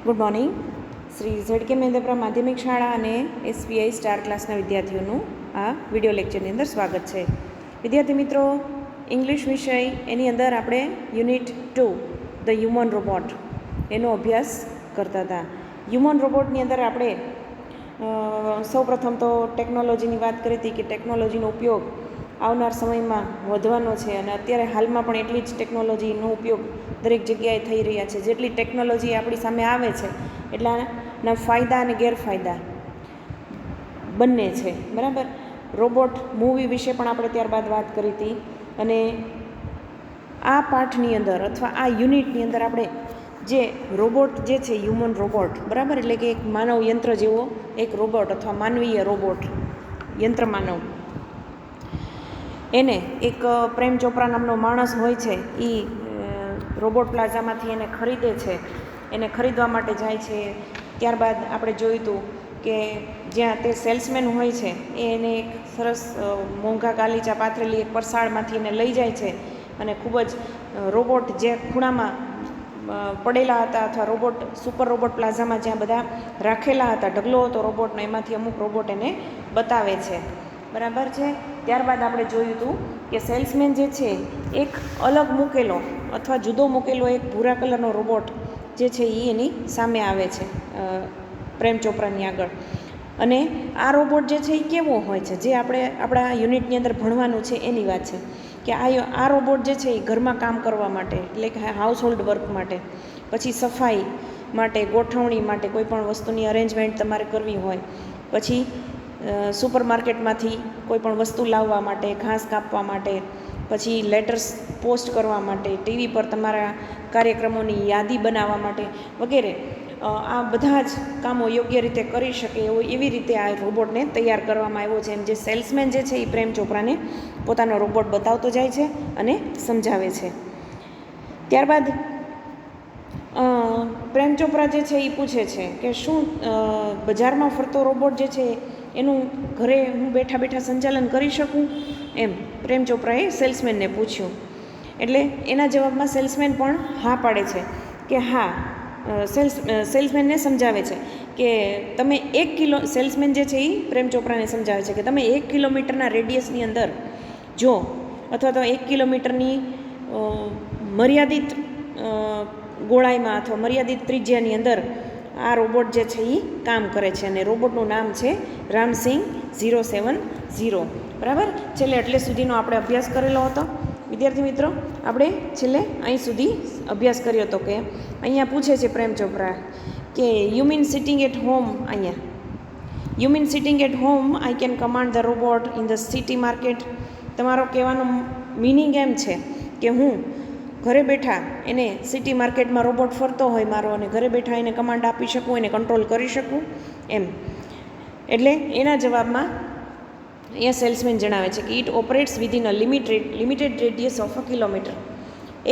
Good morning. Shri ZK Mahendrapura માધ્યમિક શાળા અને એસબીઆઈ સ્ટાર ક્લાસના વિદ્યાર્થીઓનું આ વિડીયો લેક્ચરની અંદર સ્વાગત છે. વિદ્યાર્થી મિત્રો, ઇંગ્લિશ વિષય એની અંદર આપણે યુનિટ 2 ધ હ્યુમન રોબોટ એનો અભ્યાસ કરતા હતા. હ્યુમન રોબોટની અંદર આપણે સૌપ્રથમ તો ટેકનોલોજીની વાત કરી હતી કે ટેકનોલોજીનો ઉપયોગ આવનાર સમયમાં વધવાનો છે અને અત્યારે હાલમાં પણ એટલી જ ટેકનોલોજીનો ઉપયોગ દરેક જગ્યાએ થઈ રહ્યા છે. જેટલી ટેકનોલોજી આપણી સામે આવે છે એટલાના ફાયદા અને ગેરફાયદા બંને છે, બરાબર. રોબોટ મૂવી વિશે પણ આપણે ત્યારબાદ વાત કરી હતી અને આ પાઠની અંદર અથવા આ યુનિટની અંદર આપણે જે રોબોટ જે છે હ્યુમન રોબોટ, બરાબર, એટલે કે એક માનવ યંત્ર જેવો એક રોબોટ અથવા માનવીય રોબોટ, યંત્ર માનવ, એને એક પ્રેમ ચોપરા નામનો માણસ હોય છે, એ રોબોટ પ્લાઝામાંથી એને ખરીદે છે, એને ખરીદવા માટે જાય છે. ત્યારબાદ આપણે જોયું હતું કે જ્યાં તે સેલ્સમેન હોય છે એ એને એક સરસ મોંઘા ગાલીચા પાથરેલી એક પરસાળમાંથી એને લઈ જાય છે અને ખૂબ જ રોબોટ જે ખૂણામાં પડેલા હતા અથવા રોબોટ સુપર રોબોટ પ્લાઝામાં જ્યાં બધા રાખેલા હતા, ઢગલો હતો રોબોટનો, એમાંથી અમુક રોબોટ એને બતાવે છે, બરાબર છે. ત્યારબાદ આપણે જોયું હતું કે સેલ્સમેન જે છે એક અલગ મૂકેલો અથવા જુદો મૂકેલો એક ભૂરા કલરનો રોબોટ જે છે એ એની સામે આવે છે પ્રેમ ચોપરાની આગળ. અને આ રોબોટ જે છે એ કેવો હોય છે, જે આપણે આપણા યુનિટની અંદર ભણવાનું છે એની વાત છે કે આ રોબોટ જે છે એ ઘરમાં કામ કરવા માટે, એટલે કે હાઉસ હોલ્ડ વર્ક માટે, પછી સફાઈ માટે, ગોઠવણી માટે, કોઈ પણ વસ્તુની અરેન્જમેન્ટ તમારે કરવી હોય, પછી સુપર માર્કેટમાંથી કોઈ પણ વસ્તુ લાવવા માટે, ઘાસ કાપવા માટે, પછી લેટર્સ પોસ્ટ કરવા માટે, ટીવી પર તમારા કાર્યક્રમોની યાદી બનાવવા માટે વગેરે આ બધા જ કામો યોગ્ય રીતે કરી શકે એવી રીતે આ રોબોટને તૈયાર કરવામાં આવ્યો છે. એમ જે સેલ્સમેન જે છે એ પ્રેમ ચોપરાને પોતાનો રોબોટ બતાવતો જાય છે અને સમજાવે છે. ત્યારબાદ પ્રેમ ચોપરા જે છે એ પૂછે છે કે શું બજારમાં ફરતો રોબોટ જે છે એનું ઘરે હું બેઠા બેઠા સંચાલન કરી શકું, એમ પ્રેમ ચોપરાએ સેલ્સમેનને પૂછ્યું. એટલે એના જવાબમાં સેલ્સમેન પણ હા પાડે છે કે હા. સેલ્સમેનને સમજાવે છે કે તમે સેલ્સમેન જે છે એ પ્રેમ ચોપરાને સમજાવે છે કે તમે 1 કિલોમીટરના રેડિયસની અંદર જો અથવા તો 1 કિલોમીટરની મર્યાદિત ગોળાઈમાં અથવા મર્યાદિત ત્રિજ્યાની અંદર આ રોબોટ જે છે એ કામ કરે છે અને રોબોટનું નામ છે રામસિંગ 070, બરાબર. છેલ્લે એટલે સુધીનો આપણે અભ્યાસ કરેલો હતો. વિદ્યાર્થી મિત્રો, આપણે છેલ્લે અહીં સુધી અભ્યાસ કર્યો હતો કે અહીંયા પૂછે છે પ્રેમ ચોપરા કે you mean sitting at home, અહીંયા you mean sitting at home I can command the robot in the city market. તમારો કહેવાનો મિનિંગ એમ છે કે હું ઘરે બેઠા એને સિટી માર્કેટમાં રોબોટ ફરતો હોય મારો અને ઘરે બેઠા એને કમાન્ડ આપી શકું, એને કંટ્રોલ કરી શકું, એમ. એટલે એના જવાબમાં અહીંયા સેલ્સમેન જણાવે છે કે it operates within a limited radius of a kilometre.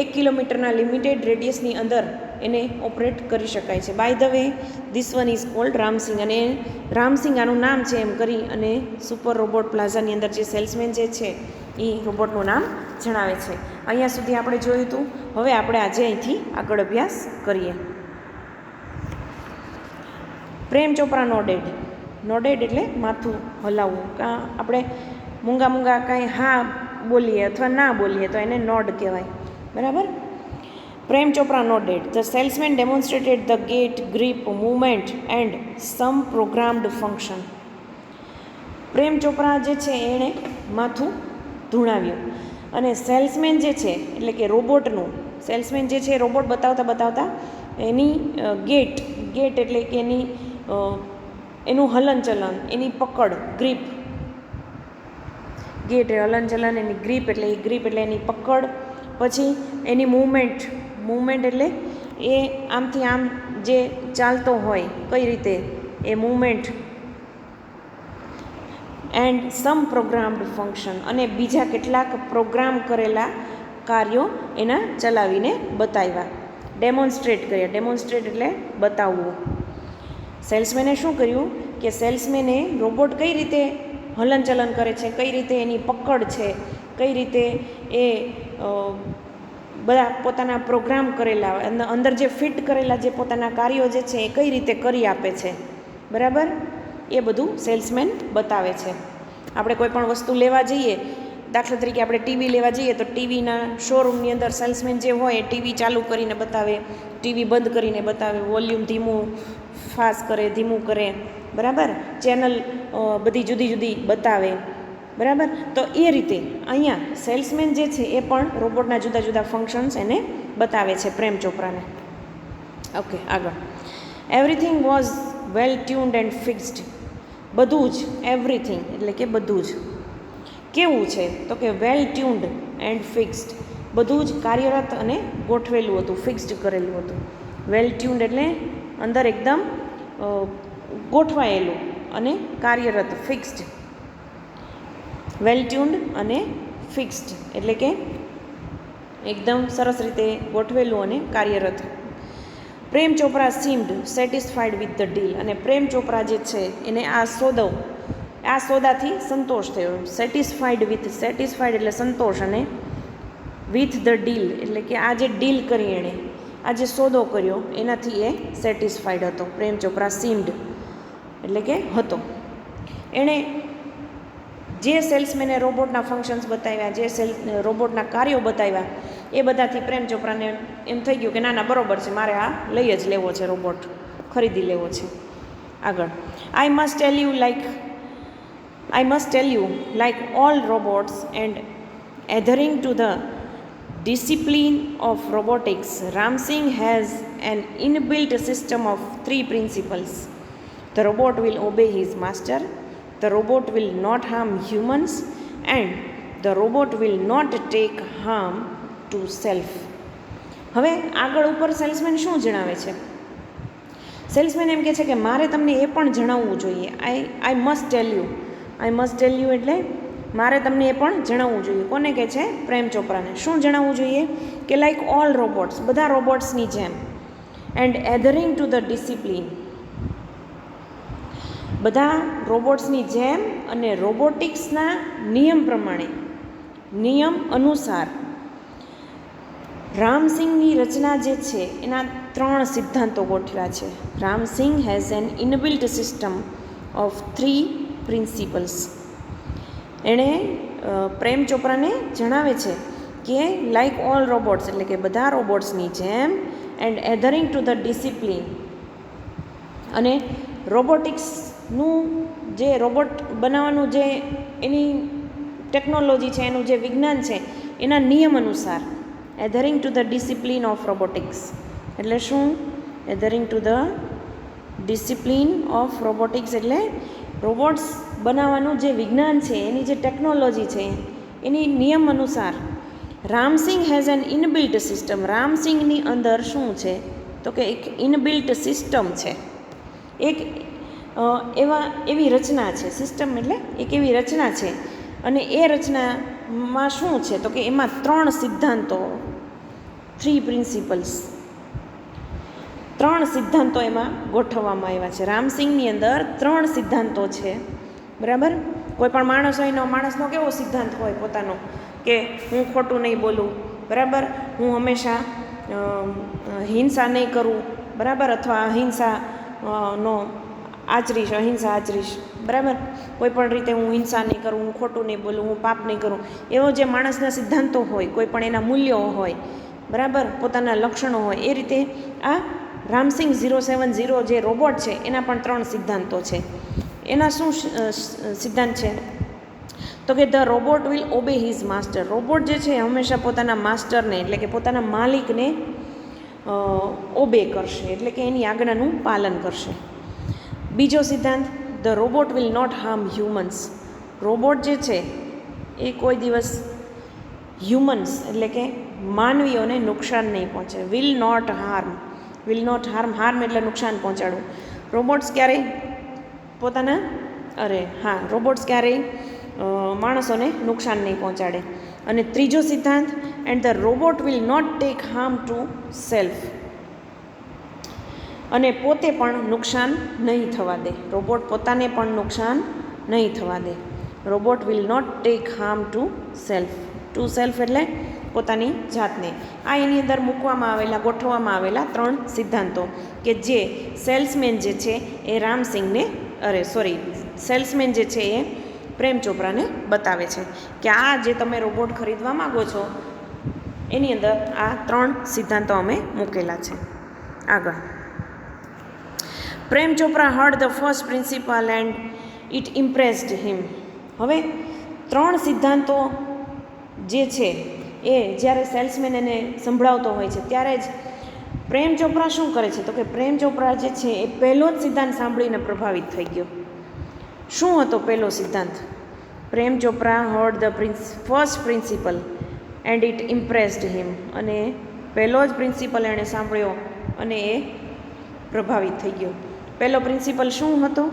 1 કિલોમીટરના લિમિટેડ રેડિયસની અંદર એને ઓપરેટ કરી શકાય છે. By the way this one is called Ramsingh, અને રામસિંગ આનું નામ છે એમ કરી અને સુપર રોબોટ પ્લાઝાની અંદર જે સેલ્સમેન જે છે એ રોબોટનું નામ જણાવે છે. અહીંયા સુધી આપણે જોયું હતું. હવે આપણે આજે અહીંથી આગળ અભ્યાસ કરીએ. પ્રેમ ચોપરા નોડેડ. નોડેડ એટલે માથું હલાવવું. આપણે મૂંગા કાંઈ હા બોલીએ અથવા ના બોલીએ તો એને નોડ કહેવાય, બરાબર. Prem Chopra nodded. The salesman demonstrated the gait, grip, movement and some programmed function. Prem Chopra જે છે એણે માથું ધૂણાવ્યું અને સેલ્સમેન જે છે એટલે કે રોબોટનું, સેલ્સમેન જે છે રોબોટ બતાવતા એની ગેટ એટલે કે એનું હલનચલન, એની પકડ, ગ્રીપ, ગેટ હલનચલન, એની ગ્રીપ એટલે એની પકડ, પછી એની મૂવમેન્ટ એટલે એ આમથી આમ જે ચાલતો હોય કઈ રીતે એ movement, and some programmed function, અને બીજા કેટલાક પ્રોગ્રામ કરેલા કાર્યો એના ચલાવીને બતાવ્યા, ડેમોન્સ્ટ્રેટ કર્યા. ડેમોન્સ્ટ્રેટ એટલે બતાવવું. સેલ્સમેને શું કર્યું કે સેલ્સમેને રોબોટ કઈ રીતે હલનચલન કરે છે, કઈ રીતે એની પકડ છે, કઈ રીતે એ બધા પોતાના પ્રોગ્રામ કરેલા અંદર જે ફિટ કરેલા જે પોતાના કાર્યો જે છે એ કઈ રીતે કરી આપે છે, બરાબર, એ બધું સેલ્સમેન બતાવે છે. આપણે કોઈ પણ વસ્તુ લેવા જઈએ, દાખલા તરીકે આપણે ટીવી લેવા જઈએ તો ટીવીના શોરૂમની અંદર સેલ્સમેન જે હોય એ ટીવી ચાલુ કરીને બતાવે, ટીવી બંધ કરીને બતાવે, વોલ્યુમ ધીમું ફાસ્ટ કરે, ધીમું કરે, બરાબર, ચેનલ બધી જુદી જુદી બતાવે, બરાબર. તો એ રીતે અહીંયા સેલ્સમેન જે છે એ પણ રોબોટના જુદા જુદા ફંક્શન્સ એને બતાવે છે પ્રેમ ચોપરાને. ઓકે, આગળ. Everything was well tuned and fixed. બધું જ, એવરીથિંગ એટલે કે બધું જ કેવું છે તો કે વેલ ટ્યુન્ડ એન્ડ ફિક્સ્ડ. બધું જ કાર્યરત અને ગોઠવેલું હતું, ફિક્સ્ડ કરેલું હતું. વેલ ટ્યુન્ડ એટલે અંદર એકદમ ગોઠવાયેલું અને કાર્યરત, ફિક્સ્ડ. વેલ ટ્યુન્ડ અને ફિક્સ્ડ એટલે કે એકદમ સરસ રીતે ગોઠવેલું અને કાર્યરત. Prem Chopra seemed satisfied with the deal. અને પ્રેમ ચોપરા જે છે એને આ સોદાથી સંતોષ થયો. સેટિસ્ફાઈડ એટલે સંતોષ, અને વિથ ધ ડીલ એટલે કે આ જે ડીલ કરી એણે, આ જે સોદો કર્યો એનાથી એ સેટિસ્ફાઈડ હતો. પ્રેમ ચોપરા સીમ્ડ એટલે કે હતો. એણે જે સેલ્સમેને રોબોટના ફંક્શન્સ બતાવ્યા, જે રોબોટના કાર્યો બતાવ્યા, એ બધાથી પ્રેમ ચોપરાને એમ થઈ ગયું કે ના ના બરાબર છે, મારે આ લઈ જ લેવો છે, રોબોટ ખરીદી લેવો છે. આગળ. I must tell you like all robots and adhering to the discipline of robotics, Ramsing has an inbuilt system of 3 principles. The robot will obey his master, the robot will not harm humans, and the robot will not take harm to self. હવે આગળ ઉપર salesman શું જણાવે છે? Salesman એમ કહે છે કે મારે તમને એ પણ જણાવવું જોઈએ. આઈ મસ્ટ ટેલ યુ એટલે મારે તમને એ પણ જણાવવું જોઈએ. કોને કહે છે? પ્રેમ ચોપરાને. શું જણાવવું જોઈએ? કે લાઈક ઓલ રોબોટ્સ, બધા રોબોટ્સની જેમ, એન્ડ એધરિંગ ટુ ધ ડિસિપ્લિન, બધા રોબોટ્સની જેમ અને રોબોટિક્સના નિયમ પ્રમાણે, નિયમ અનુસાર રામસિંગની રચના જે છે એના 3 સિદ્ધાંતો ગોઠવ્યા છે. Ram Singh has an inbuilt system of 3 principles. એણે પ્રેમ ચોપરાને જણાવે છે કે લાઈક ઓલ રોબોટ્સ એટલે કે બધા રોબોટ્સની જેમ, એન્ડ એધરિંગ ટુ ધ ડિસિપ્લિન, અને રોબોટિક્સનું જે રોબોટ બનાવવાનું જે એની ટેકનોલોજી છે, એનું જે વિજ્ઞાન છે એના નિયમ અનુસાર. Adhering to the discipline of robotics એટલે શું? Adhering to the discipline of robotics એટલે રોબોટ્સ બનાવવાનું જે વિજ્ઞાન છે, એની જે ટેકનોલોજી છે એની નિયમ અનુસાર. Ramsingh has an inbuilt system. રામસિંગની અંદર શું છે તો કે એક ઇનબિલ્ટ સિસ્ટમ છે, એક એવી રચના છે. સિસ્ટમ એટલે એક એવી રચના છે, અને એ રચનામાં શું છે તો કે એમાં 3 સિદ્ધાંતો, 3 પ્રિન્સિપલ્સ, 3 સિદ્ધાંતો એમાં ગોઠવવામાં આવ્યા છે. રામસિંગની અંદર 3 સિદ્ધાંતો છે, બરાબર. કોઈ પણ માણસનો કેવો સિદ્ધાંત હોય પોતાનો, કે હું ખોટું નહીં બોલું, બરાબર, હું હંમેશા હિંસા નહીં કરું, બરાબર, અથવા અહિંસા આચરીશ, બરાબર, કોઈ પણ રીતે હું હિંસા નહીં કરું, હું ખોટું નહીં બોલું, હું પાપ નહીં કરું. એવો જે માણસના સિદ્ધાંતો હોય, કોઈ પણ એના મૂલ્યો હોય, બરાબર, પોતાના લક્ષણો હોય, એ રીતે આ રામસિંગ 070 જે રોબોટ છે એના પણ 3 સિદ્ધાંતો છે. એના શું સિદ્ધાંત છે તો કે the robot will obey his master. Robot જે છે હંમેશા પોતાના માસ્ટરને એટલે કે પોતાના માલિકને ઓબે કરશે, એટલે કે એની આજ્ઞાનું પાલન કરશે. બીજો સિદ્ધાંત, the robot will not harm humans. Robot જે છે એ કોઈ દિવસ હ્યુમન્સ એટલે કે માનવીઓને નુકસાન નહીં પહોંચે. વિલ નોટ હાર્મ એટલે નુકસાન પહોંચાડવું. રોબોટ્સ ક્યારેય માણસોને નુકસાન નહીં પહોંચાડે. અને ત્રીજો સિદ્ધાંત, and the robot will not take harm to self. અને પોતે પણ નુકસાન નહીં થવા દે. રોબોટ પોતાને પણ નુકસાન નહીં થવા દે. Robot will not take harm to self એટલે પોતાની જાતને. આ એની અંદર મૂકવામાં આવેલા, ગોઠવવામાં આવેલા 3 સિદ્ધાંતો કે જે સેલ્સમેન જે છે એ રામસિંગને સેલ્સમેન જે છે એ પ્રેમ ચોપરાને બતાવે છે કે આ જે તમે રોબોટ ખરીદવા માગો છો એની અંદર આ 3 સિદ્ધાંતો અમે મૂકેલા છે. આગળ, Prem Chopra heard the first principle and it impressed him. હવે 3 સિદ્ધાંતો જે છે એ જ્યારે સેલ્સમેન એને સંભળાવતો હોય છે ત્યારે જ પ્રેમ ચોપરા શું કરે છે તો કે પ્રેમ ચોપરા જે છે એ પહેલો જ સિદ્ધાંત સાંભળીને પ્રભાવિત થઈ ગયો. શું હતો પહેલો સિદ્ધાંત? Prem Chopra heard the first principle and it impressed him. અને પહેલો જ પ્રિન્સિપલ એણે સાંભળ્યો અને એ પ્રભાવિત થઈ ગયો. પહેલો પ્રિન્સિપલ શું હતો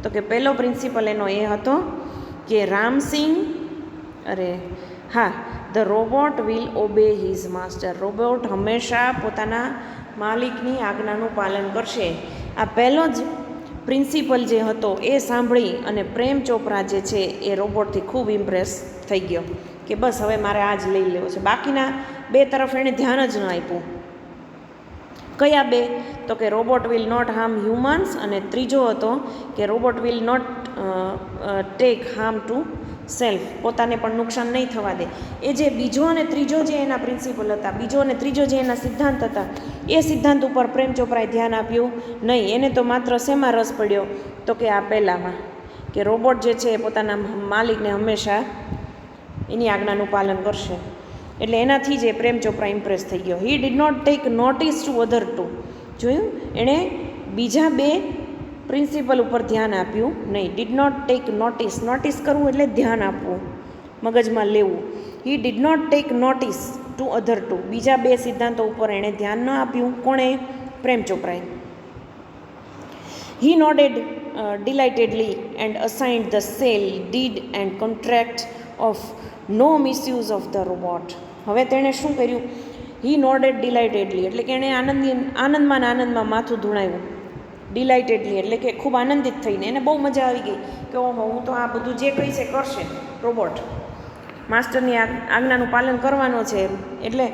તો કે પહેલો પ્રિન્સિપલ એનો એ હતો કે Ram Singh the robot will obey his master. Robot હંમેશા પોતાના માલિકની આજ્ઞાનું પાલન કરશે. આ પહેલો જ પ્રિન્સિપલ જે હતો એ સાંભળી અને પ્રેમ ચોપરા જે છે એ રોબોટથી ખૂબ ઇમ્પ્રેસ થઈ ગયો કે બસ હવે મારે આ જ લઈ લેવો છે. બાકીના 2 તરફ એણે ધ્યાન જ ન આપ્યું. કયા 2? તો કે robot will not harm humans, અને ત્રીજો હતો કે robot will not take harm to self. પોતાને પણ નુકસાન નહીં થવા દે. એ જે બીજો અને ત્રીજો જે એના પ્રિન્સિપલ હતા, બીજો અને ત્રીજો જે એના સિદ્ધાંત હતા, એ સિદ્ધાંત ઉપર પ્રેમ ચોપરાએ ધ્યાન આપ્યું નહીં. એને તો માત્ર શેમાં રસ પડ્યો તો કે આ પહેલામાં, કે રોબોટ જે છે એ પોતાના માલિકને હંમેશા એની આજ્ઞાનું પાલન કરશે. એટલે એનાથી જ એ પ્રેમ ચોપરા ઇમ્પ્રેસ થઈ ગયો. He did not take notice to other 2. જોયું, એણે બીજા 2 પ્રિન્સિપલ ઉપર ધ્યાન આપ્યું નહીં. Did not take notice. Notice કરવું એટલે ધ્યાન આપવું, મગજમાં લેવું. He did not take notice to other 2. બીજા 2 સિદ્ધાંતો ઉપર એણે ધ્યાન ન આપ્યું. કોણે? પ્રેમ ચોપરાએ. He nodded delightedly and assigned the sale, deed and contract of no misuse of the robot. હવે તેણે શું કર્યું? હી નોડેડ ડિલાઇટેડલી એટલે કે એણે આનંદમાં માથું ધૂણાવ્યું. ડિલાઇટેડલી એટલે કે ખૂબ આનંદિત થઈને એને બહુ મજા આવી ગઈ કે ઓહો, હું તો આ બધું જે કહી છે કરશે રોબોટ, માસ્ટરની આજ્ઞાનું પાલન કરવાનો છે. એટલે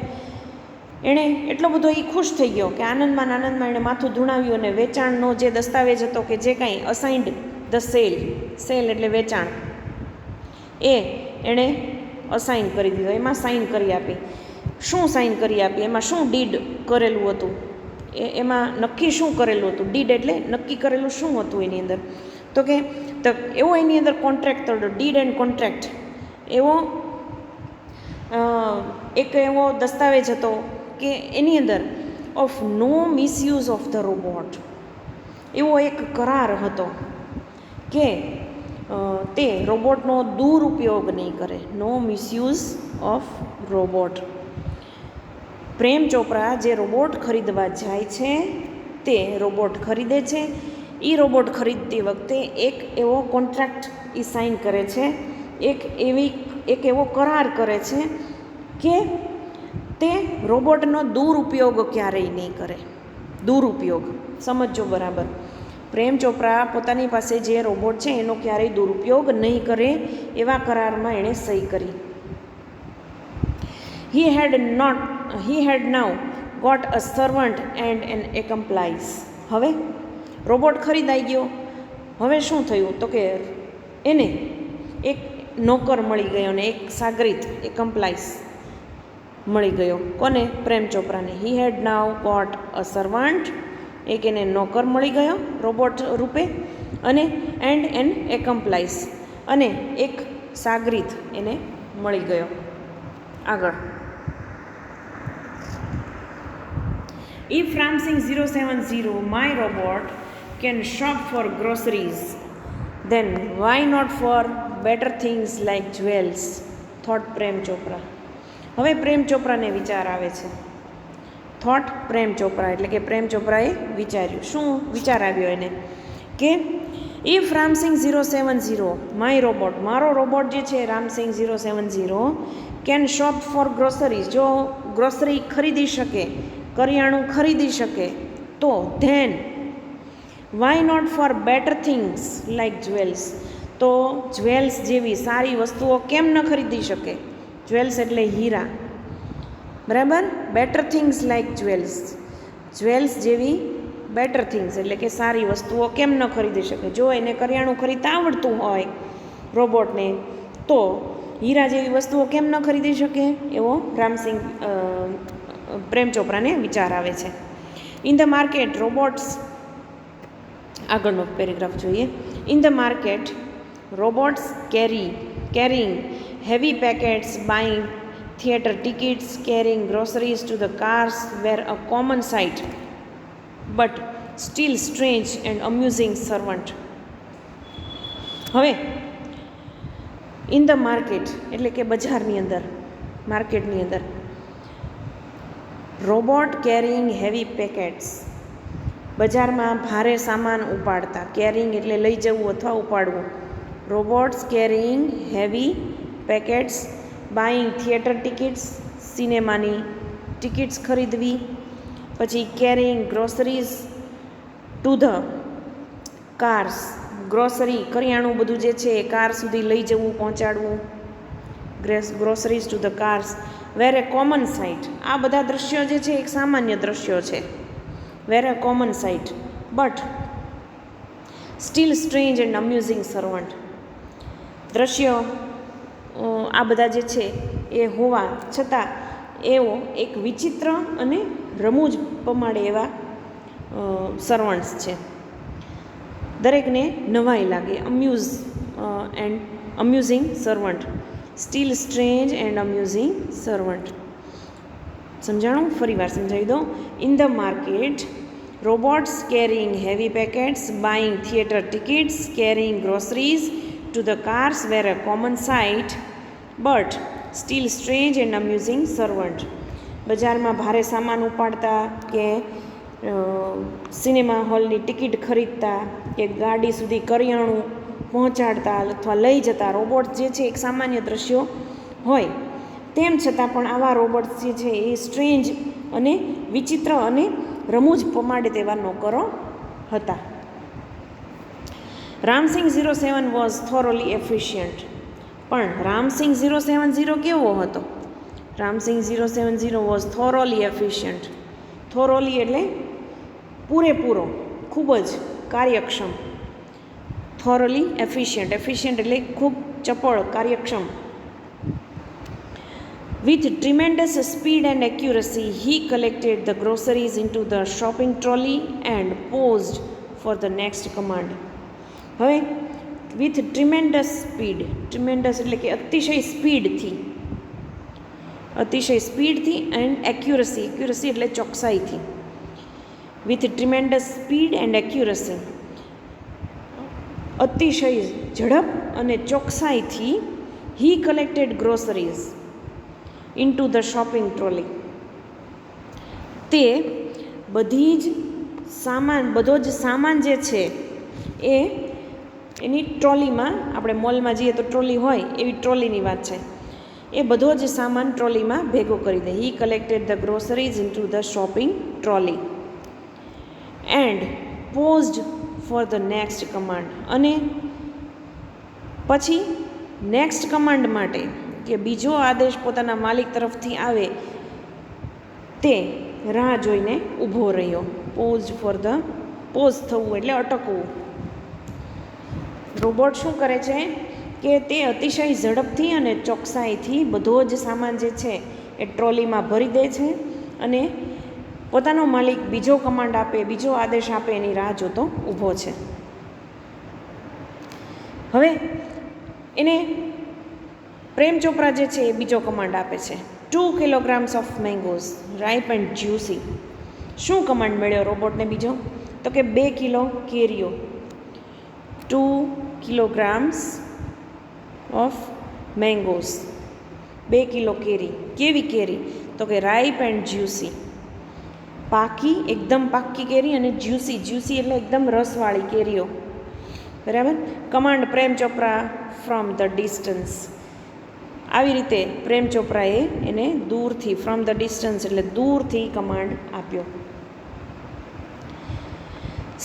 એણે એટલો બધો એ ખુશ થઈ ગયો કે આનંદમાં એણે માથું ધૂણાવ્યું અને વેચાણનો જે દસ્તાવેજ હતો કે જે કાંઈ અસાઇન્ડ ધ સેલ એટલે વેચાણ, એ એણે અસાઇન કરી દીધો. એમાં સાઇન કરી આપી. શું સાઇન કરી આપી? એમાં શું ડીડ કરેલું હતું? એમાં નક્કી શું કરેલું હતું? ડીડ એટલે નક્કી કરેલું શું હતું એની અંદર? તો કે એવો એની અંદર કોન્ટ્રાક્ટ હતો, ડીડ એન્ડ કોન્ટ્રાક્ટ એવો એક એવો દસ્તાવેજ હતો કે એની અંદર of no misuse of the robot, એવો એક કરાર હતો કે તે રોબોટનો દુરુપયોગ નહીં કરે. નો મિસયુઝ ઓફ રોબોટ. પ્રેમ ચોપરા જે રોબોટ ખરીદવા જાય છે તે રોબોટ ખરીદે છે. એ રોબોટ ખરીદતી વખતે એક એવો કોન્ટ્રાક્ટ એ સાઇન કરે છે, એક એવો કરાર કરે છે કે તે રોબોટનો દુરુપયોગ ક્યારેય નહીં કરે. દુરુપયોગ સમજો બરાબર. પ્રેમ ચોપરા પોતાની પાસે જે રોબોટ છે એનો ક્યારેય દુરુપયોગ નહીં કરે એવા કરારમાં એણે સહી કરી. He had now got a servant and an accomplice. હવે રોબોટ ખરીદાઈ ગયો. હવે શું થયું તો કે એને એક નોકર મળી ગયો ને એક સાગરીત, accomplice મળી ગયો. કોને? પ્રેમ ચોપરાને. He had now got a servant, એક એને નોકર મળી ગયો રોબોટ રૂપે, અને એન્ડ એન accomplice, અને એક સાગરીત એને મળી ગયો. આગળ, If Ramsing 070, my robot, can shop for groceries, then why not for better things like jewels? Thought Prem Chopra. હવે પ્રેમ ચોપરાને વિચાર આવે છે. થોટ પ્રેમ ચોપરા એટલે કે પ્રેમ ચોપરાએ વિચાર્યું. શું વિચાર આવ્યો એને? કે ઇફ રામસિંગ 070, માય રોબોટ, મારો રોબોટ જે છે Ramsingh 070, can shop for groceries, જો ગ્રોસરી ખરીદી શકે, કરિયાણું ખરીદી શકે, તો then why not for better things like jewels, તો જ્વેલ્સ જેવી સારી વસ્તુઓ કેમ ન ખરીદી શકે? જ્વેલ્સ એટલે હીરા. બરાબર. Better things like jewels, jewels જેવી બેટર થિંગ્સ એટલે કે સારી વસ્તુઓ કેમ ન ખરીદી શકે? જો એને કરિયાણું ખરીદતા આવડતું હોય રોબોટને, તો હીરા જેવી વસ્તુઓ કેમ ન ખરીદી શકે? એવો રામસિંગ પ્રેમ ચોપરાને વિચાર આવે છે. ઇન ધ માર્કેટ રોબોટ્સ, આગળનો પેરેગ્રાફ જોઈએ. In the market robots carrying heavy packets, buying theatre tickets, carrying groceries to the cars were a common sight, but still strange and amusing servant. હવે ઇન ધ માર્કેટ એટલે કે બજારની અંદર, માર્કેટની અંદર, robot carrying heavy packets, બજારમાં ભારે સામાન ઉપાડતા, કેરિંગ એટલે લઈ જવું અથવા ઉપાડવું. Robots carrying heavy packets, buying theatre tickets, સિનેમાની ટિકિટ્સ ખરીદવી. પછી carrying groceries to the cars, grocery કરિયાણું બધું જે છે એ કાર સુધી લઈ જવું, પહોંચાડવું. Groceries to the cars were a common sight, આ બધા દ્રશ્યો જે છે એક સામાન્ય દ્રશ્યો છે. Were a common sight but still strange and amusing servant, દ્રશ્યો આ બધા જે છે એ હોવા છતાં એવો એક વિચિત્ર અને રમૂજ પમાડે એવા સર્વન્ટ્સ છે. દરેકને નવાઈ લાગે. Amusing servant, still strange and amusing servant. સમજાણું? ફરી વાર સમજાવી દો. In the market robots carrying heavy packets, buying theatre tickets, carrying groceries to the cars were a common sight but still strange and amusing servant. બજારમાં ભારે સામાન ઉપાડતા કે cinema હોલની ticket ખરીદતા કે ગાડી સુધી કરિયાણું પહોંચાડતા અથવા લઈ જતા રોબોટ્સ જે છે એક સામાન્ય દ્રશ્યો હોય, તેમ છતાં પણ આવા રોબોટ્સ જે છે એ સ્ટ્રેન્જ અને વિચિત્ર અને રમૂજ પમાડે તેવા નોકરો હતા. રામસિંગ 07 વોઝ થોરોલી એફિશિયન્ટ, પણ રામસિંગ 070 કેવો હતો? Ramsingh 070 was thoroughly efficient. Thoroughly એટલે પૂરેપૂરો, ખૂબ જ કાર્યક્ષમ. થોરોલી એફિશિયન્ટ, એફિશિયન્ટ એટલે ખૂબ ચપળ, કાર્યક્ષમ. With tremendous speed and accuracy, he collected the groceries into the shopping trolley and paused for the next command. હવે વિથ ટ્રીમેન્ડસ સ્પીડ, ટ્રીમેન્ડસ એટલે કે અતિશય સ્પીડથી, અતિશય સ્પીડથી, એન્ડ એક્યુરસી, એક્યુરસી એટલે ચોકસાઈથી. With tremendous speed and accuracy, અતિશય ઝડપ અને ચોકસાઈથી, he collected groceries into the shopping trolley, તે બધી જ સામાન, બધો જ સામાન જે છે એ એની ટ્રોલીમાં, આપણે મોલમાં જઈએ તો ટ્રોલી હોય એવી ટ્રોલીની વાત છે, એ બધો જ સામાન ટ્રોલીમાં ભેગો કરી દે. He collected the groceries into the shopping trolley and paused for the next command, અને પછી નેક્સ્ટ કમાન્ડ માટે કે બીજો આદેશ પોતાના માલિક તરફથી આવે તે રાહ જોઈને ઊભો રહ્યો. પોઝ ફોર ધ, પોઝ થવું એટલે અટકવું. રોબોટ શું કરે છે કે તે અતિશય ઝડપથી અને ચોકસાઈથી બધો જ સામાન જે છે એ ટ્રોલીમાં ભરી દે છે અને પોતાનો માલિક બીજો કમાન્ડ આપે, બીજો આદેશ આપે એની રાહ જોતો ઊભો છે. હવે એને પ્રેમ ચોપરા જે છે એ બીજો કમાન્ડ આપે છે. 2 kilograms of mangoes ripe and juicy. શું કમાન્ડ મળ્યો રોબોટને બીજો? તો કે 2 કિલો કેરીઓ. 2 kilograms ઓફ મેંગોઝ, 2 કિલો કેરી. કેવી કેરી? તો કે રાઇપ એન્ડ જ્યુસી, પાકી, એકદમ પાકી કેરી, અને જ્યુસી, જ્યુસી એટલે એકદમ રસવાળી કેરીઓ. બરાબર. Command Prem Chopra from the distance. આવી રીતે પ્રેમ ચોપરાએ એને દૂરથી, ફ્રોમ ધ ડિસ્ટન્સ એટલે દૂરથી કમાન્ડ આપ્યો.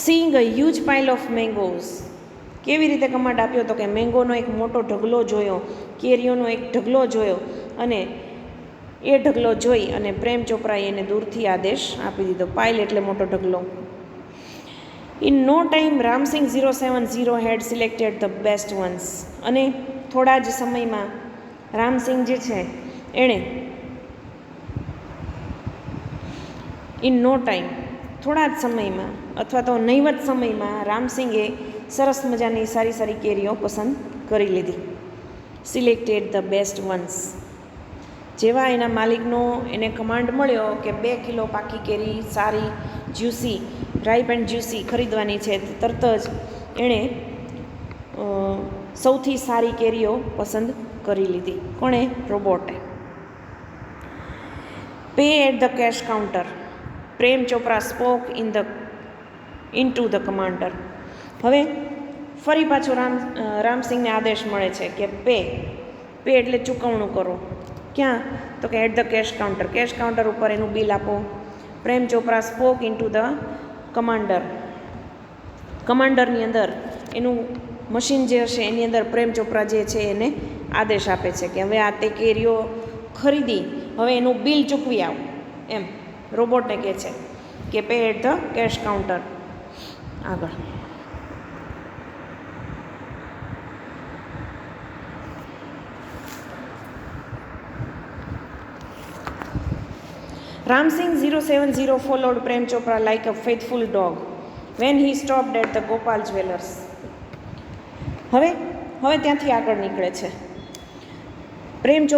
Seeing a huge pile of mangoes. કેવી રીતે કમાન્ડ આપ્યો? તો કે મેંગોનો એક મોટો ઢગલો જોયો, કેરીઓનો એક ઢગલો જોયો, અને એ ઢગલો જોઈ અને પ્રેમ ચોપરાએ એને દૂરથી આદેશ આપી દીધો. પાઇલ એટલે મોટો ઢગલો. In no time Ramsingh 070 had selected the best ones. અને થોડા જ સમયમાં રામસિંગ જે છે એણે ઇન નો ટાઈમ થોડા જ સમયમાં અથવા તો નહીવત સમયમાં રામસિંગે સરસ મજાની સારી સારી કેરીઓ પસંદ કરી લીધી. Selected the best once. જેવા એના માલિકનો એને કમાન્ડ મળ્યો કે 2 કિલો પાકી કેરી સારી જ્યુસી રાઈપ એન્ડ જ્યુસી ખરીદવાની છે, તરત જ એણે સૌથી સારી કેરીઓ પસંદ કરી લીધી. કોણે? રોબોટે. Pay at the cash counter. Prem Chopra spoke into the commander. હવે ફરી પાછો રામસિંગને આદેશ મળે છે કે પે એટલે ચૂકવણું કરો. ક્યાં? તો કે at the cash counter. Cash counter ઉપર એનું બિલ આપો. Prem Chopra spoke into the commander. કમાન્ડરની અંદર એનું મશીન જે હશે એની અંદર પ્રેમ ચોપરા જે છે એને આદેશ આપે છે કે હવે આ તે કેરીઓ ખરીદી, હવે એનું બિલ ચૂકવી આવ. એમ રોબોટને કહે છે કે pay at the cash counter. આગળ Ramsing 070 followed Prem Chopra like a faithful dog when he stopped at the Gopal Jewellers. હવે ત્યાંથી આગળ નીકળે છે. પ્રેમ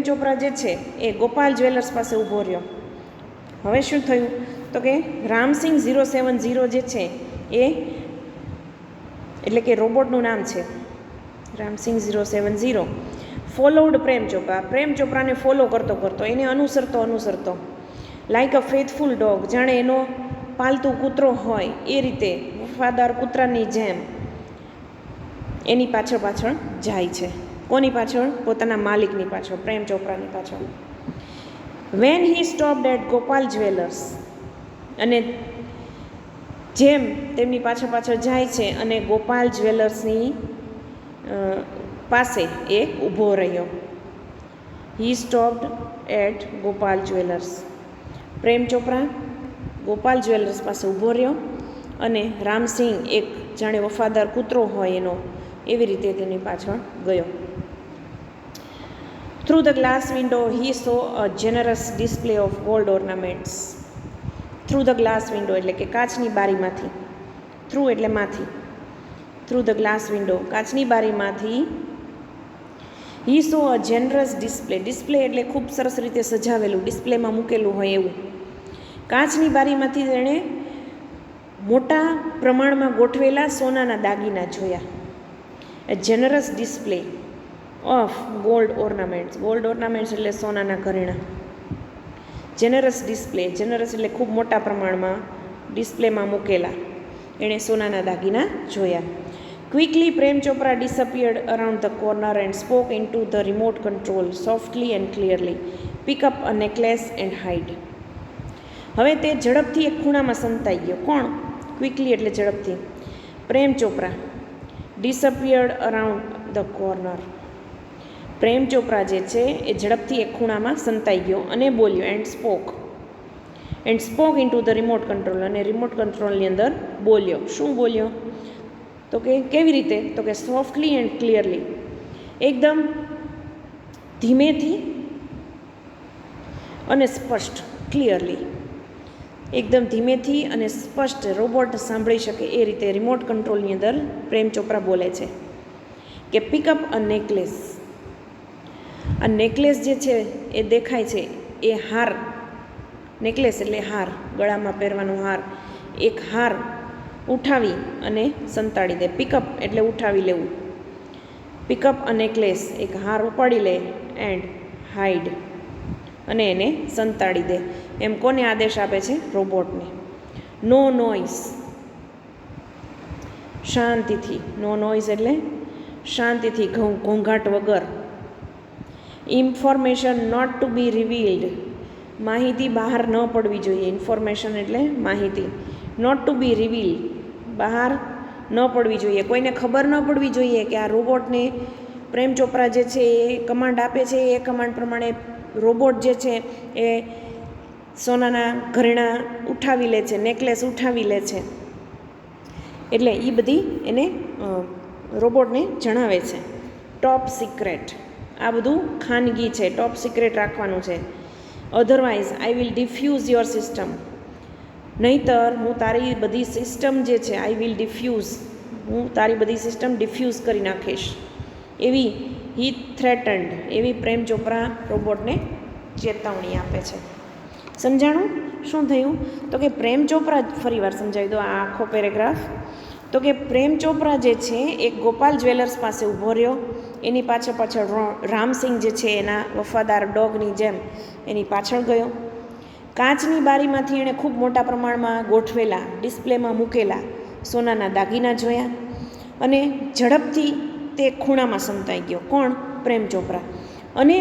ચોપરા જે છે એ ગોપાલ જ્વેલર્સ પાસે ઊભો રહ્યો. હવે શું થયું? તો કે રામસિંગ 070 જે છે એ એટલે કે રોબોટનું નામ છે રામસિંગ 070 ફોલોડ પ્રેમ ચોપરાને ફોલો કરતો એને અનુસરતો લાઈક અ ફેથફુલ ડોગ, જાણે એનો પાલતુ કૂતરો હોય એ રીતે વફાદાર કૂતરાની જેમ એની પાછળ જાય છે. કોની પાછળ? પોતાના માલિકની પાછળ, પ્રેમ ચોપરાની પાછળ. When he stopped at Gopal jewellers. અને જેમ તેમની પાછળ જાય છે અને ગોપાલ જ્વેલર્સની પાસે એ ઊભો રહ્યો. He stopped at Gopal jewellers. Prem Chopra Gopal jewellers પાસે ઊભો રહ્યો અને રામસિંગ એક જાણે વફાદાર કૂતરો હોય એનો એવી રીતે તેની પાછળ ગયો. Through the glass window he saw a generous display of gold ornaments. Through the glass window એટલે કે કાચની બારીમાંથી. થ્રુ એટલે માંથી. થ્રુ ધ ગ્લાસ વિન્ડો કાચની બારીમાંથી હી સો અ જેનરસ ડિસ્પ્લે એટલે ખૂબ સરસ રીતે સજાવેલું, ડિસ્પ્લેમાં મૂકેલું હોય એવું. કાચની બારીમાંથી તેણે મોટા પ્રમાણમાં ગોઠવેલા સોનાના દાગીના જોયા. A generous display of gold ornaments. Gold ornaments એટલે સોનાના ઘરેણાં. જેનરસ એટલે ખૂબ મોટા પ્રમાણમાં ડિસ્પ્લેમાં મૂકેલા એણે સોનાના દાગીના જોયા. Quickly Prem Chopra disappeared around the corner and spoke into the remote control softly and clearly. Pick up a necklace and hide. હવે તે ઝડપથી એક ખૂણામાં સંતાઈ ગયો. કોણ? ક્વિકલી એટલે ઝડપથી. Prem Chopra disappeared around the corner. Prem Chopra જે છે એ ઝડપથી એક ખૂણામાં સંતાઈ ગયો અને બોલ્યો and spoke into the remote control. અને રિમોટ કંટ્રોલની અંદર બોલ્યો. શું બોલ્યો? તો કે કેવી રીતે? તો કે સોફ્ટલી એન્ડ ક્લિયરલી. એકદમ ધીમેથી અને સ્પષ્ટ. ક્લિયરલી એકદમ ધીમેથી અને સ્પષ્ટ રોબોટ સાંભળી શકે એ રીતે રિમોટ કંટ્રોલની અંદર પ્રેમ ચોપરા બોલે છે કે પિકઅપ અ નેકલેસ. આ નેકલેસ જે છે એ દેખાય છે એ હાર. નેકલેસ એટલે હાર, ગળામાં પહેરવાનો હાર. એક હાર ઉઠાવી અને સંતાડી દે. પિકઅપ એટલે ઉઠાવી લેવું. પિકઅપ અ નેકલેસ, એક હાર ઉપાડી લે એન્ડ હાઇડ અને એને સંતાડી દે. એમ કોને આદેશ આપે છે? રોબોટને. નો નોઇઝ, શાંતિથી. નો નોઇઝ એટલે શાંતિથી, ઘોંઘાટ વગર. Information not to be revealed, માહિતી બહાર ન પડવી જોઈએ. ઇન્ફોર્મેશન એટલે માહિતી. નોટ ટુ બી રિવીલ, બહાર ન પડવી જોઈએ, કોઈને ખબર ન પડવી જોઈએ કે આ રોબોટને પ્રેમ ચોપરા જે છે એ કમાન્ડ આપે છે એ કમાન્ડ પ્રમાણે રોબોટ જે છે એ સોનાના ઘરેણાં ઉઠાવી લે છે, નેકલેસ ઉઠાવી લે છે. એટલે એ બધી એને રોબોટને જણાવે છે. ટોપ સિક્રેટ, આ બધું ખાનગી છે, ટોપ સિક્રેટ રાખવાનું છે. Otherwise I will diffuse your system, નહીંતર હું તારી બધી સિસ્ટમ જે છે આઈ વિલ ડિફ્યુઝ, હું તારી બધી સિસ્ટમ ડિફ્યુઝ કરી નાખીશ. એવી હી થ્રેટન્ડ, એવી પ્રેમ ચોપરા રોબોટને ચેતવણી આપે છે. સમજાણું શું થયું? તો કે પ્રેમ ચોપરા, ફરી વાર સમજાવી દો આ આખો પેરેગ્રાફ. તો કે પ્રેમ ચોપરા જે છે એક ગોપાલ જ્વેલર્સ પાસે ઊભો રહ્યો, એની પાછળ રામસિંગ જે છે એના વફાદાર ડોગની જેમ એની પાછળ ગયો. કાચની બારીમાંથી એણે ખૂબ મોટા પ્રમાણમાં ગોઠવેલા, ડિસ્પ્લેમાં મૂકેલા સોનાના દાગીના જોયા અને ઝડપથી તે ખૂણામાં સંતાઈ ગયો. કોણ? પ્રેમ ચોપરા. અને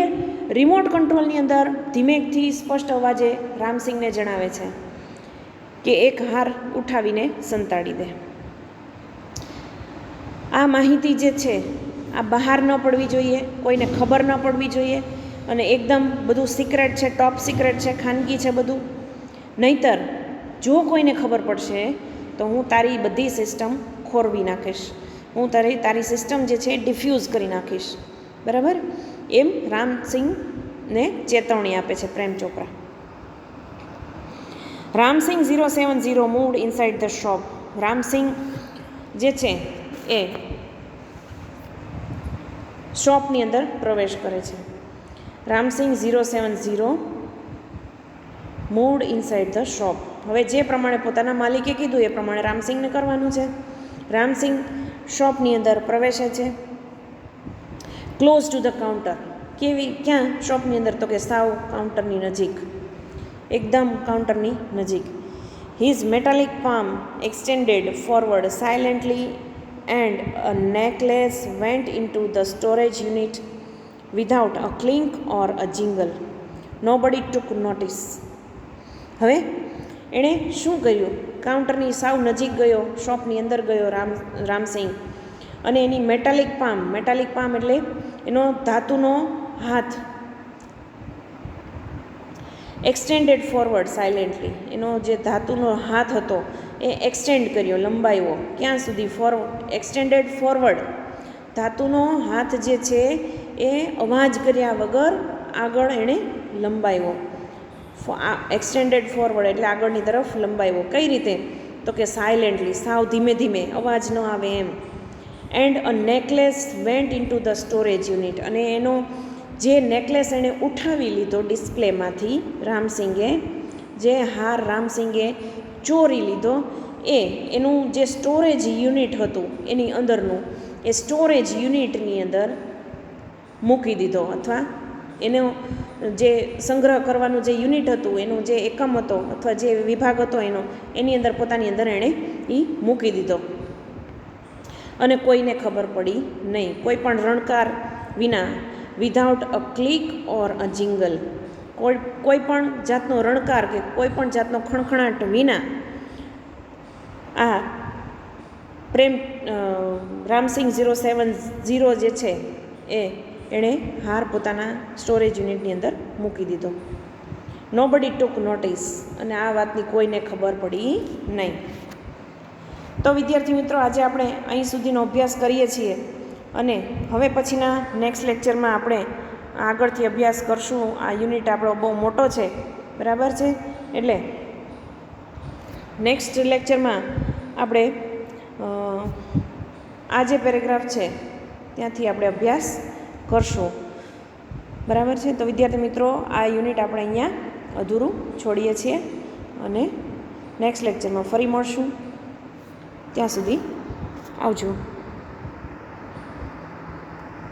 રિમોટ કંટ્રોલની અંદર ધીમેકથી સ્પષ્ટ અવાજે રામસિંગને જણાવે છે કે એક હાર ઉઠાવીને સંતાડી દે. આ માહિતી જે છે આ બહાર ન પડવી જોઈએ, કોઈને ખબર ન પડવી જોઈએ, અને એકદમ બધું સિક્રેટ છે, ટોપ સિક્રેટ છે, ખાનગી છે બધું. નહીંતર જો કોઈને ખબર પડશે તો હું તારી બધી સિસ્ટમ ખોરવી નાખીશ, હું તારી સિસ્ટમ જે છે ડિફ્યુઝ કરી નાખીશ. બરાબર? એમ રામસિંગને ચેતવણી આપે છે Prem Chopra. Ramsingh 070 moved inside the shop. Ramsingh જે છે એ શોપની અંદર પ્રવેશ કરે છે. Ramsingh 070 moved inside the shop. હવે જે પ્રમાણે પોતાના માલિકે કીધું એ પ્રમાણે રામસિંગને કરવાનું છે. રામસિંગ શોપની અંદર પ્રવેશે છે. Close to the counter. ક્યાં શોપની અંદર? તો કે સાવ કાઉન્ટરની નજીક, એકદમ કાઉન્ટરની નજીક. His metallic palm extended forward silently and a necklace went into the storage unit without a clink or a jingle. Nobody took notice. હવે એણે શું કર્યું? કાઉન્ટરની સાવ નજીક ગયો, શોપની અંદર ગયો રામસિંગ, અને એની મેટાલિક પામ એટલે એનો ધાતુનો હાથ એક્સટેન્ડેડ ફોરવર્ડ સાયલેન્ટલી, એનો જે ધાતુનો હાથ હતો એ એક્સટેન્ડ કર્યો, લંબાવ્યો. ક્યાં સુધી? Extended forward. ધાતુનો હાથ જે છે એ અવાજ કર્યા વગર આગળ એણે લંબાવ્યો. એક્સટેન્ડેડ ફોરવર્ડ એટલે આગળની તરફ લંબાવ્યો. કઈ રીતે? તો કે સાયલેન્ટલી, સાવ ધીમે ધીમે, અવાજ ન આવે એમ. And a necklace went into the storage unit. અને એનો જે નેકલેસ એણે ઉઠાવી લીધો ડિસ્પ્લેમાંથી, રામસિંગે જે હાર રામસિંગે ચોરી લીધો, એનું જે સ્ટોરેજ યુનિટ હતું એની અંદરનું, એ સ્ટોરેજ યુનિટની અંદર મૂકી દીધો, અથવા એનો જે સંગ્રહ કરવાનું જે યુનિટ હતું, એનું જે એકમ હતો અથવા જે વિભાગ હતો એની અંદર, પોતાની અંદર એણે એ મૂકી દીધો. અને કોઈને ખબર પડી નહીં, કોઈ પણ રણકાર વિના. Without a click or a jingle. કોઈ પણ જાતનો રણકાર કે કોઈ પણ જાતનો ખણખણાટ વિના આ રામસિંગ 070 જે છે એણે હાર પોતાના સ્ટોરેજ યુનિટની અંદર મૂકી દીધો. Nobody took notice. અને આ વાતની કોઈને ખબર પડી નહીં. તો વિદ્યાર્થી મિત્રો, આજે આપણે અહીં સુધીનો અભ્યાસ કરીએ છીએ, અને હવે પછીના નેક્સ્ટ લેક્ચરમાં આપણે આગળથી અભ્યાસ કરશું. આ યુનિટ આપણો બહુ મોટો છે, બરાબર છે? એટલે નેક્સ્ટ લેક્ચરમાં આપણે આ જે પેરેગ્રાફ છે ત્યાંથી આપણે અભ્યાસ કરશું, બરાબર છે? તો વિદ્યાર્થી મિત્રો, આ યુનિટ આપણે અહીંયા અધૂરું છોડીએ છીએ, અને નેક્સ્ટ લેક્ચરમાં ફરી મળશું. ત્યાં સુધી આવજો.